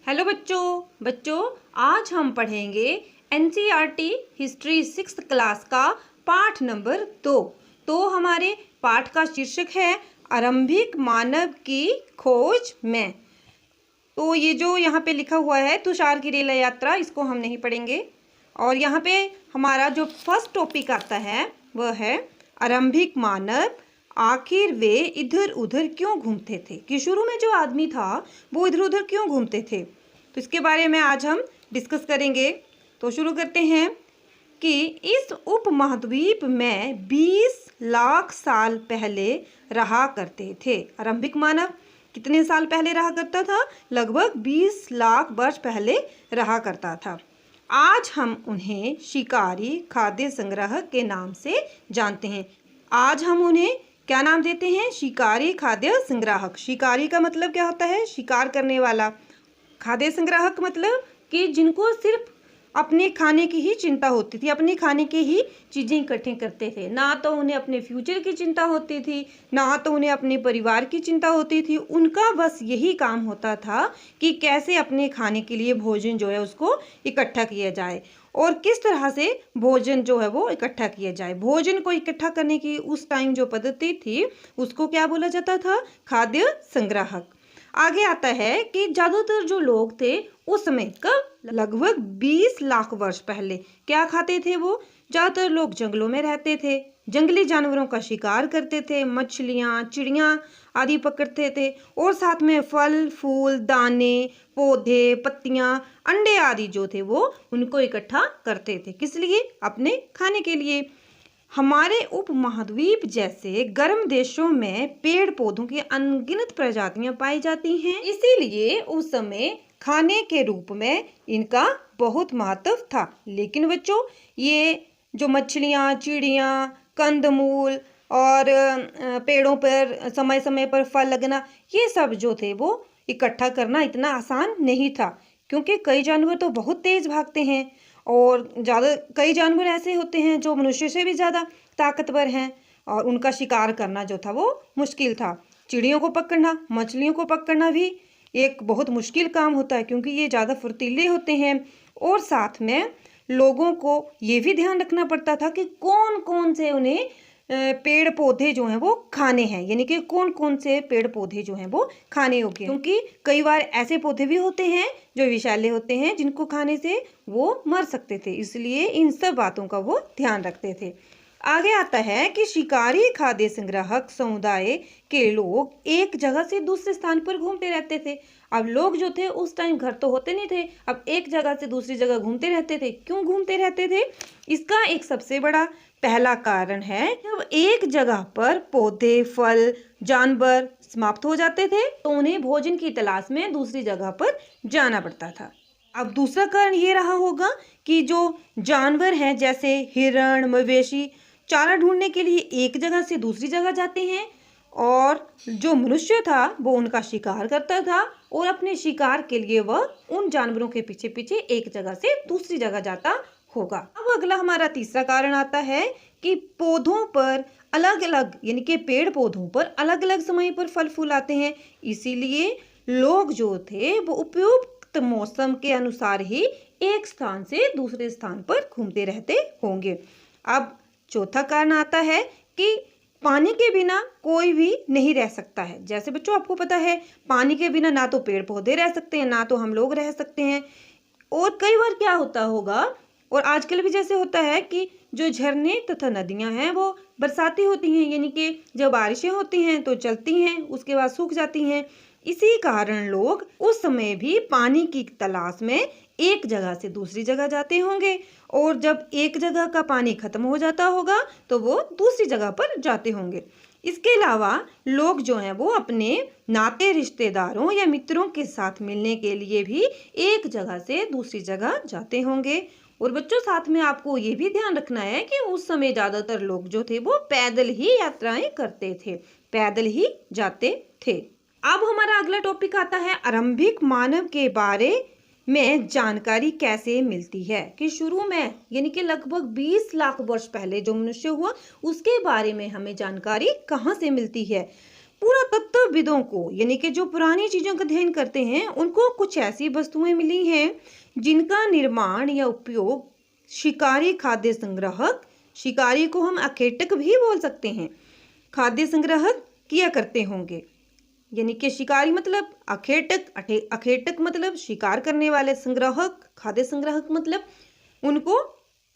Hello बच्चों आज हम पढ़ेंगे एनसीईआरटी हिस्ट्री 6th क्लास का पाठ नंबर 2। तो हमारे पाठ का शीर्षक है आरंभिक मानव की खोज में। तो ये जो यहाँ पे लिखा हुआ है तुषार की रेल यात्रा, इसको हम नहीं पढ़ेंगे। और यहाँ पे हमारा जो फर्स्ट टॉपिक आता है वह है आरंभिक मानव, आखिर वे इधर उधर क्यों घूमते थे, कि शुरू में जो आदमी था वो इधर उधर क्यों घूमते थे। तो इसके बारे में आज हम डिस्कस करेंगे। तो शुरू करते हैं कि इस उपमहाद्वीप में 20 लाख साल पहले रहा करते थे। आरंभिक मानव कितने साल पहले रहा करता था? लगभग 20 लाख वर्ष पहले रहा करता था। आज हम उन्हें शिकारी खाद्य संग्राहक के नाम से जानते हैं। आज हम उन्हें क्या नाम देते हैं? शिकारी खाद्य संग्राहक। शिकारी का मतलब क्या होता है? शिकार करने वाला। खाद्य संग्राहक मतलब कि जिनको सिर्फ अपने खाने की ही चिंता होती थी, अपने खाने की ही चीज़ें इकट्ठी करते थे। ना तो उन्हें अपने फ्यूचर की चिंता होती थी, ना तो उन्हें अपने परिवार की चिंता होती थी। उनका बस यही काम होता था कि कैसे अपने खाने के लिए भोजन जो है उसको इकट्ठा किया जाए और किस तरह से भोजन जो है वो इकट्ठा किया जाए। भोजन को इकट्ठा करने की उस टाइम जो पद्धति थी उसको क्या बोला जाता था? खाद्य संग्राहक। आगे आता है कि ज़्यादातर जो लोग थे उस समय कब, लगभग 20 लाख वर्ष पहले क्या खाते थे वो? ज़्यादातर लोग जंगलों में रहते थे, जंगली जानवरों का शिकार करते थे, मछलियाँ, चिड़ियाँ आदि पकड़ते थे और साथ में फल फूल, दाने, पौधे, पत्तियाँ, अंडे आदि जो थे वो उनको इकट्ठा करते थे। किस लिए? अपने खाने के लिए। हमारे उपमहाद्वीप जैसे गर्म देशों में पेड़ पौधों की अनगिनत प्रजातियां पाई जाती हैं, इसीलिए उस समय खाने के रूप में इनका बहुत महत्व था। लेकिन बच्चों, ये जो मछलियाँ, चिड़ियाँ, कंदमूल और पेड़ों पर समय समय पर फल लगना, ये सब जो थे वो इकट्ठा करना इतना आसान नहीं था, क्योंकि कई जानवर तो बहुत तेज भागते हैं और कई जानवर ऐसे होते हैं जो मनुष्य से भी ज़्यादा ताकतवर हैं और उनका शिकार करना जो था वो मुश्किल था। चिड़ियों को पकड़ना, मछलियों को पकड़ना भी एक बहुत मुश्किल काम होता है, क्योंकि ये ज़्यादा फुर्तीले होते हैं। और साथ में लोगों को ये भी ध्यान रखना पड़ता था कि कौन कौन से उन्हें पेड़ पौधे जो हैं वो खाने हैं, यानी कि कौन कौन से पेड़ पौधे जो हैं वो खाने योग्य हैं। क्योंकि कई बार ऐसे पौधे भी होते हैं जो विषैले होते हैं, जिनको खाने से वो मर सकते थे, इसलिए इन सब बातों का वो ध्यान रखते थे। आगे आता है कि शिकारी खाद्य संग्राहक समुदाय के लोग एक जगह से दूसरे स्थान पर घूमते रहते थे। अब लोग जो थे उस टाइम घर तो होते नहीं थे, अब एक जगह से दूसरी जगह घूमते रहते थे। क्यों घूमते रहते थे? इसका एक सबसे बड़ा पहला कारण है, जब एक जगह पर पौधे, फल, जानवर समाप्त हो जाते थे तो उन्हें भोजन की तलाश में दूसरी जगह पर जाना पड़ता था। अब दूसरा कारण ये रहा होगा कि जो जानवर हैं जैसे हिरण, मवेशी, चारा ढूंढने के लिए एक जगह से दूसरी जगह जाते हैं और जो मनुष्य था वो उनका शिकार करता था और अपने शिकार के लिए वह उन जानवरों के पीछे पीछे एक जगह से दूसरी जगह जाता होगा। अब अगला हमारा तीसरा कारण आता है कि पौधों पर अलग अलग, यानी कि पेड़ पौधों पर अलग अलग समय पर फल फूल आते हैं, इसीलिए लोग जो थे वो उपयुक्त मौसम के अनुसार ही एक स्थान से दूसरे स्थान पर घूमते रहते होंगे। अब चौथा कारण आता है कि पानी के बिना कोई भी नहीं रह सकता है। जैसे बच्चों आपको पता है, पानी के बिना ना तो पेड़ पौधे रह सकते हैं, ना तो हम लोग रह सकते हैं। और कई बार क्या होता होगा, और आजकल भी जैसे होता है कि जो झरने तथा नदियां हैं वो बरसाती होती हैं, यानी कि जब बारिशें होती हैं तो चलती हैं, उसके बाद सूख जाती हैं। इसी कारण लोग उस समय भी पानी की तलाश में एक जगह से दूसरी जगह जाते होंगे और जब एक जगह का पानी खत्म हो जाता होगा तो वो दूसरी जगह पर जाते होंगे। इसके अलावा लोग जो हैं वो अपने नाते रिश्तेदारों या मित्रों के साथ मिलने के लिए भी एक जगह से दूसरी जगह जाते होंगे। और बच्चों, साथ में आपको ये भी ध्यान रखना है कि उस समय ज़्यादातर लोग जो थे वो पैदल ही यात्राएं करते थे, पैदल ही जाते थे। अब हमारा अगला टॉपिक आता है आरंभिक मानव के बारे में जानकारी कैसे मिलती है, कि शुरू में यानी कि लगभग 20 लाख वर्ष पहले जो मनुष्य हुआ उसके बारे में हमें जानकारी कहाँ से मिलती है। पुरातत्वविदों को यानी कि जो पुरानी चीजों का अध्ययन करते हैं उनको कुछ ऐसी वस्तुएं मिली हैं जिनका निर्माण या उपयोग शिकारी खाद्य संग्राहक, शिकारी को हम अखेटक भी बोल सकते हैं, खाद्य संग्राहक किया करते होंगे। यानी कि शिकारी मतलब अखेटक, अखेटक मतलब शिकार करने वाले, संग्राहक खाद्य संग्राहक मतलब उनको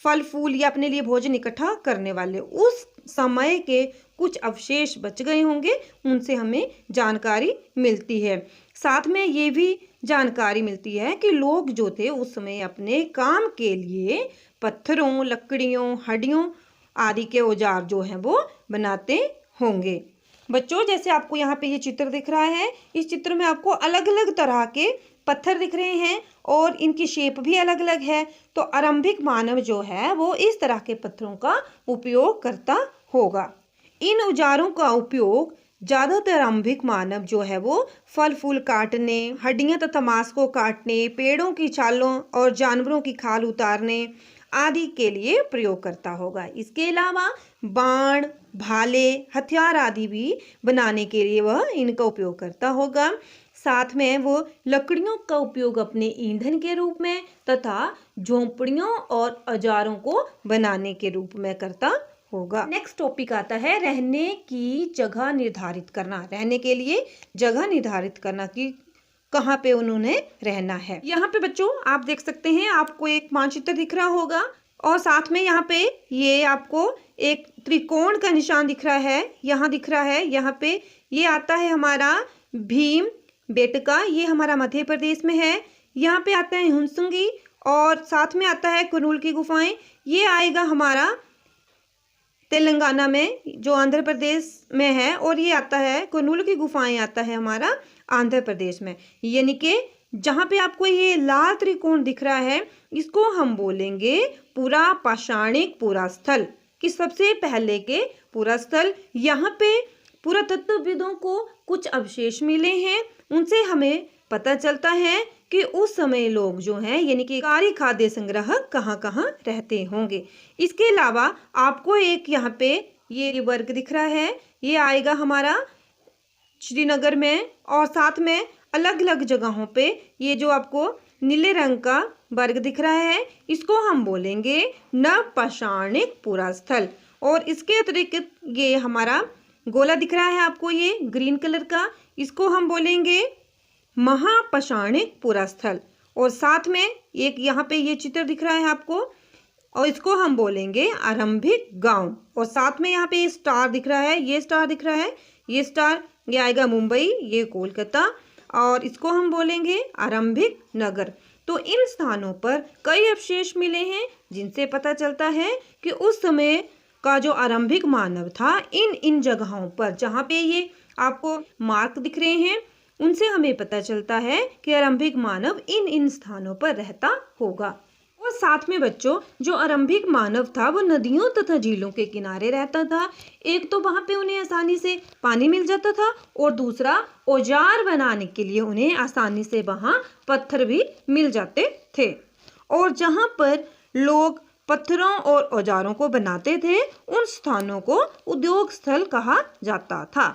फल फूल या अपने लिए भोजन इकट्ठा करने वाले। उस समय के कुछ अवशेष बच गए होंगे, उनसे हमें जानकारी मिलती है। साथ में ये भी जानकारी मिलती है कि लोग जो थे उस समय अपने काम के लिए पत्थरों, लकड़ियों, हड्डियों आदि के औजार जो हैं वो बनाते होंगे। बच्चों, जैसे आपको यहाँ पे ये चित्र दिख रहा है, इस चित्र में आपको अलग अलग तरह के पत्थर दिख रहे हैं और इनकी शेप भी अलग अलग है। तो आरंभिक मानव जो है वो इस तरह के पत्थरों का उपयोग करता होगा। इन औजारों का उपयोग ज्यादातर आरंभिक मानव जो है वो फल फूल काटने, हड्डियां तथा मांस को काटने, पेड़ों की छालों और जानवरों की खाल उतारने आदि के लिए प्रयोग करता होगा। इसके अलावा बाण, भाले, हथियार आदि भी बनाने के लिए वह इनका उपयोग करता होगा। साथ में वो लकड़ियों का उपयोग अपने ईंधन के रूप में तथा झोंपड़ियों और औजारों को बनाने के रूप में करता होगा। नेक्स्ट टॉपिक आता है रहने की जगह निर्धारित करना। रहने के लिए जगह निर्धारित करना कि कहाँ पे उन्होंने रहना है। यहाँ पे बच्चों आप देख सकते हैं, आपको एक मानचित्र दिख रहा होगा और साथ में यहाँ पे ये आपको एक त्रिकोण का निशान दिख रहा है, यहाँ दिख रहा है। यहाँ पे ये आता है हमारा भीम बेटका, ये हमारा मध्य प्रदेश में है। यहाँ पे आता है हुनसुंगी और साथ में आता है कुरनूल की गुफाएं, ये आएगा हमारा तेलंगाना में जो आंध्र प्रदेश में है, और ये आता है कुरनूल की गुफाएं आता है हमारा आंध्र प्रदेश में। यानी कि जहाँ पे आपको ये लाल त्रिकोण दिख रहा है इसको हम बोलेंगे पुरा पाषाणिक पुरास्थल कि सबसे पहले के पुरास्थल। यहाँ पे पुरातत्वविदों को कुछ अवशेष मिले हैं, उनसे हमें पता चलता है कि उस समय लोग जो हैं यानी कि शिकारी खाद्य संग्राहक कहाँ कहाँ रहते होंगे। इसके अलावा आपको एक यहाँ पे ये वर्ग दिख रहा है, ये आएगा हमारा श्रीनगर में, और साथ में अलग अलग जगहों पे ये जो आपको नीले रंग का वर्ग दिख रहा है इसको हम बोलेंगे नवपाषाणिक पुरास्थल। और इसके अतिरिक्त ये हमारा गोला दिख रहा है आपको ये ग्रीन कलर का, इसको हम बोलेंगे महापाषाणिक पुरास्थल। और साथ में एक यहाँ पे ये चित्र दिख रहा है आपको और इसको हम बोलेंगे आरंभिक गांव। और साथ में यहाँ पे ये स्टार दिख रहा है, ये स्टार दिख रहा है, ये स्टार ये आएगा मुंबई, ये कोलकाता, और इसको हम बोलेंगे आरंभिक नगर। तो इन स्थानों पर कई अवशेष मिले हैं जिनसे पता चलता है कि उस समय का जो आरंभिक मानव था इन जगहों पर जहाँ पे ये आपको मार्क दिख रहे हैं उनसे हमें पता चलता है कि आरंभिक मानव इन स्थानों पर रहता होगा। और साथ में बच्चों जो आरंभिक मानव था वो नदियों तथा झीलों के किनारे रहता था। एक तो वहां पे उन्हें आसानी से पानी मिल जाता था और दूसरा औजार बनाने के लिए उन्हें आसानी से वहां पत्थर भी मिल जाते थे। और जहां पर लोग पत्थरों और औजारों को बनाते थे उन स्थानों को उद्योग स्थल कहा जाता था।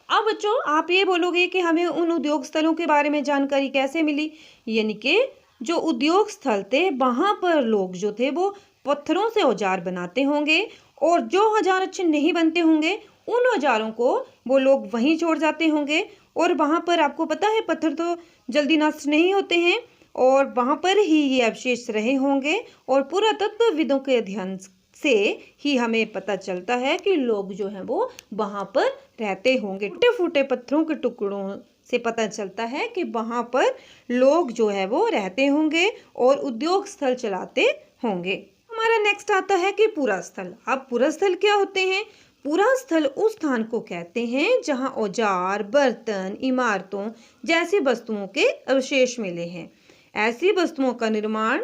अब बच्चों आप ये बोलोगे कि हमें उन उद्योग स्थलों के बारे में जानकारी कैसे मिली, यानी कि जो उद्योग स्थल थे वहां पर लोग जो थे वो पत्थरों से औजार बनाते होंगे और जो औजार अच्छे नहीं बनते होंगे उन औजारों को वो लोग वहीं छोड़ जाते होंगे। और वहां पर आपको पता है पत्थर तो जल्दी नष्ट नहीं होते हैं और वहां पर ही ये अवशेष रहे होंगे। और पुरातत्वविदों के अध्ययन से ही हमें पता चलता है कि लोग जो हैं वो वहां पर रहते होंगे। टूटे फूटे पत्थरों के टुकड़ों से पता चलता है कि वहां पर लोग जो है वो रहते होंगे और उद्योग स्थल चलाते होंगे। हमारा नेक्स्ट आता है कि पुरास्थल। अब पुरास्थल क्या होते हैं? पुरास्थल उस स्थान को कहते हैं जहां औजार, बर्तन, इमारतों जैसी वस्तुओं के अवशेष मिले हैं। ऐसी वस्तुओं का निर्माण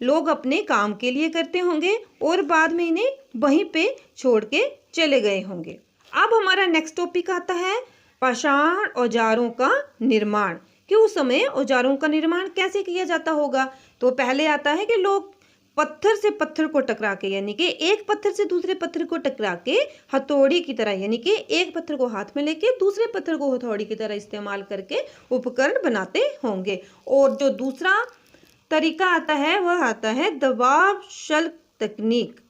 लोग अपने काम के लिए करते होंगे और बाद में इन्हें वहीं पे छोड़ के चले गए होंगे। अब हमारा नेक्स्ट टॉपिक आता है पाषाण औजारों का निर्माण, कि उस समय औजारों का निर्माण कैसे किया जाता होगा। तो पहले आता है कि लोग पत्थर से पत्थर को टकरा के, यानी कि एक पत्थर से दूसरे पत्थर को टकरा के हथौड़ी की तरह, यानी कि एक पत्थर को हाथ में लेके दूसरे पत्थर को हथौड़ी की तरह इस्तेमाल करके उपकरण बनाते होंगे। और जो दूसरा तरीका आता है वह आता है दबाव शल्क तकनीक,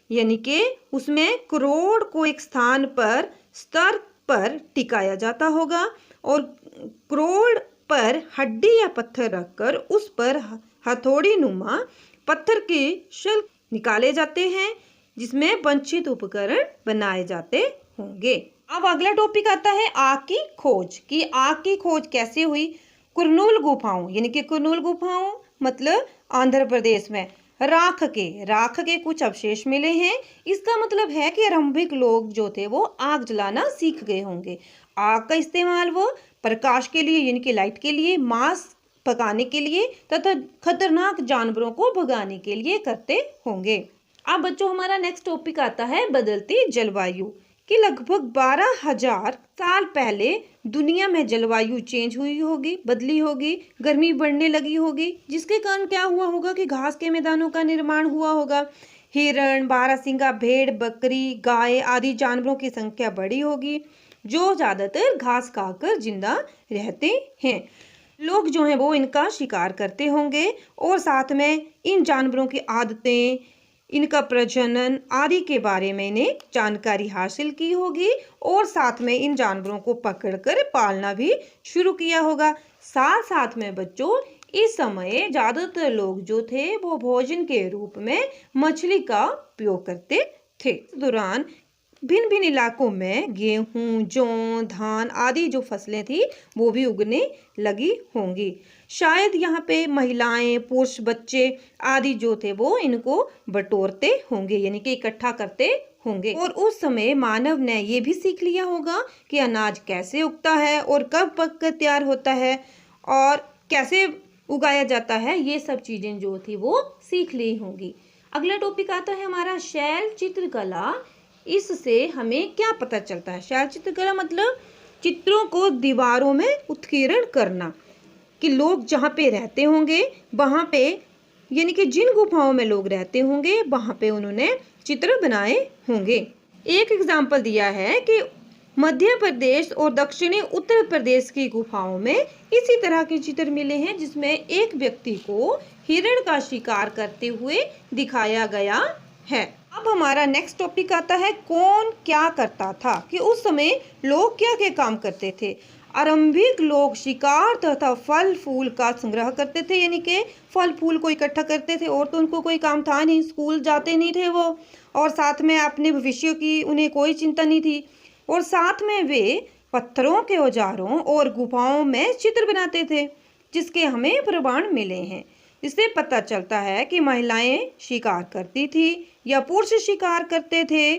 यानी कि उसमें क्रोड को एक स्थान पर स्तर पर टिकाया जाता होगा और क्रोड पर हड्डी या पत्थर रखकर उस पर हथौड़ी नुमा पत्थर के शल्क निकाले जाते हैं, जिसमें वंचित उपकरण बनाए जाते होंगे। अब अगला टॉपिक आता है आग की खोज, कि आग की खोज कैसे हुई। कुरनूल गुफाओं, यानी कि कुरनूल गुफाओं मतलब आंध्र प्रदेश में राख के कुछ अवशेष मिले हैं। इसका मतलब है कि आरंभिक लोग जो थे वो आग जलाना सीख गए होंगे। आग का इस्तेमाल वो प्रकाश के लिए, यानी कि लाइट के लिए, मांस पकाने के लिए तथा खतरनाक जानवरों को भगाने के लिए करते होंगे। अब बच्चों हमारा नेक्स्ट टॉपिक आता है बदलती जलवायु, कि लगभग 12,000 साल पहले दुनिया में जलवायु चेंज हुई होगी, बदली होगी, गर्मी बढ़ने लगी होगी, जिसके कारण क्या हुआ होगा कि घास के मैदानों का निर्माण हुआ होगा। हिरण, बारहसिंगा, भेड़, बकरी, गाय आदि जानवरों की संख्या बढ़ी होगी, जो ज्यादातर घास खाकर जिंदा रहते हैं। लोग जो हैं वो इनका शिकार करते होंगे और साथ में इन जानवरों की आदतें, इनका प्रजनन आदि के बारे में इन्हें जानकारी हासिल की होगी और साथ में इन जानवरों को पकड़कर पालना भी शुरू किया होगा। साथ साथ में बच्चों इस समय ज्यादातर लोग जो थे वो भोजन के रूप में मछली का उपयोग करते थे। इस दौरान भिन्न भिन्न इलाकों में गेहूं, जौ, धान आदि जो फसलें थी वो भी उगने लगी होंगी। शायद यहाँ पे महिलाएं, पुरुष, बच्चे आदि जो थे वो इनको बटोरते होंगे, यानी कि इकट्ठा करते होंगे। और उस समय मानव ने ये भी सीख लिया होगा कि अनाज कैसे उगता है और कब पककर तैयार होता है और कैसे उगाया जाता है, ये सब चीजें जो थी वो सीख ली होंगी। अगला टॉपिक आता है हमारा शैल चित्रकला। इससे हमें क्या पता चलता है? शैल चित्रकला मतलब चित्रों को दीवारों में उत्कीर्ण करना, कि लोग जहाँ पे रहते होंगे वहाँ पे, यानी कि जिन गुफाओं में लोग रहते होंगे वहाँ पे उन्होंने चित्र बनाए होंगे। एक एग्जाम्पल दिया है कि मध्य प्रदेश और दक्षिणी उत्तर प्रदेश की गुफाओं में इसी तरह के चित्र मिले हैं, जिसमें एक व्यक्ति को हिरण का शिकार करते हुए दिखाया गया है। अब हमारा नेक्स्ट टॉपिक आता है कौन क्या करता था, कि उस समय लोग क्या क्या काम करते थे। आरंभिक लोग शिकार तथा फल फूल का संग्रह करते थे, यानी कि फल फूल को इकट्ठा करते थे। और तो उनको कोई काम था नहीं, स्कूल जाते नहीं थे वो, और साथ में अपने भविष्य की उन्हें कोई चिंता नहीं थी। और साथ में वे पत्थरों के औजारों और गुफाओं में चित्र बनाते थे, जिसके हमें प्रमाण मिले हैं। इससे पता चलता है कि महिलाएं शिकार करती थी या पुरुष शिकार करते थे,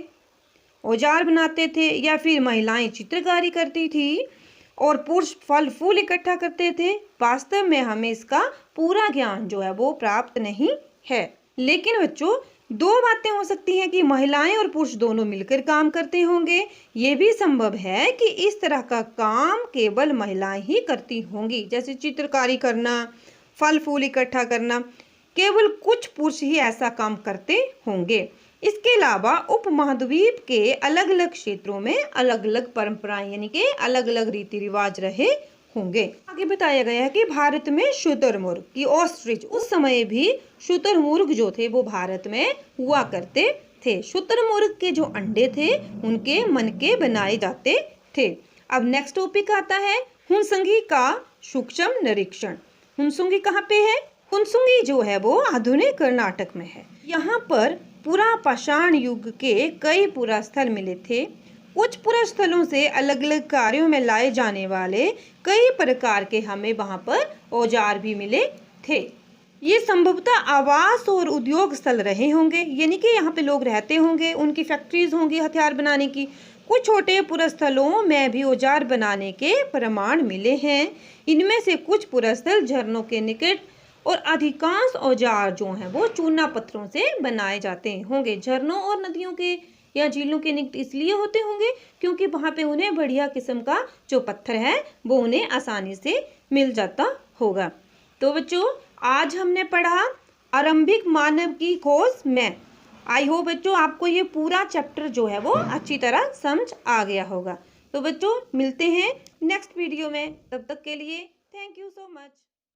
औजार बनाते थे, या फिर महिलाएं चित्रकारी करती थी और पुरुष फल फूल इकट्ठा करते थे। वास्तव में हमें इसका पूरा ज्ञान जो है वो प्राप्त नहीं है। लेकिन बच्चों दो बातें हो सकती हैं, कि महिलाएं और पुरुष दोनों मिलकर काम करते होंगे। ये भी संभव है कि इस तरह का काम केवल महिलाएं ही करती होंगी, जैसे चित्रकारी करना, फल फूल इकट्ठा करना, केवल कुछ पुरुष ही ऐसा काम करते होंगे। इसके अलावा उपमहाद्वीप के अलग अलग क्षेत्रों में अलग अलग परंपराएं, यानी कि अलग अलग रीति रिवाज रहे होंगे। आगे बताया गया है कि भारत में शुतुरमुर्ग की ऑस्ट्रिच, उस समय भी शुतुरमुर्ग जो थे वो भारत में हुआ करते थे। शुतुरमुर्ग के जो अंडे थे उनके मनके बनाए जाते थे। अब नेक्स्ट टॉपिक आता है हुनसंगी का सूक्ष्म निरीक्षण। हुनसुंगी कहाँ पे है? हुनसुंगी जो है वो आधुनिक कर्नाटक में है। यहाँ पर पुरा पाषाण युग के कई पुरास्थल मिले थे। कुछ पुरास्थलों से अलग अलग कार्यों में लाए जाने वाले कई प्रकार के हमें वहाँ पर औजार भी मिले थे। ये संभवतः आवास और उद्योग स्थल रहे होंगे, यानी कि यहाँ पे लोग रहते होंगे, उनकी फैक्ट्रीज होंगी हथियार बनाने की। कुछ छोटे पुरस्थलों में भी औजार बनाने के प्रमाण मिले हैं। इनमें से कुछ पुरस्थल झरनों के निकट और अधिकांश औजार जो हैं वो चूना पत्थरों से बनाए जाते होंगे। झरनों और नदियों के या झीलों के निकट इसलिए होते होंगे क्योंकि वहाँ पे उन्हें बढ़िया किस्म का जो पत्थर है वो उन्हें आसानी से मिल जाता होगा। तो बच्चों आज हमने पढ़ा आरंभिक मानव की खोज में। आई होप बच्चों आपको ये पूरा चैप्टर जो है वो अच्छी तरह समझ आ गया होगा। तो बच्चों मिलते हैं नेक्स्ट वीडियो में, तब तक के लिए थैंक यू सो मच।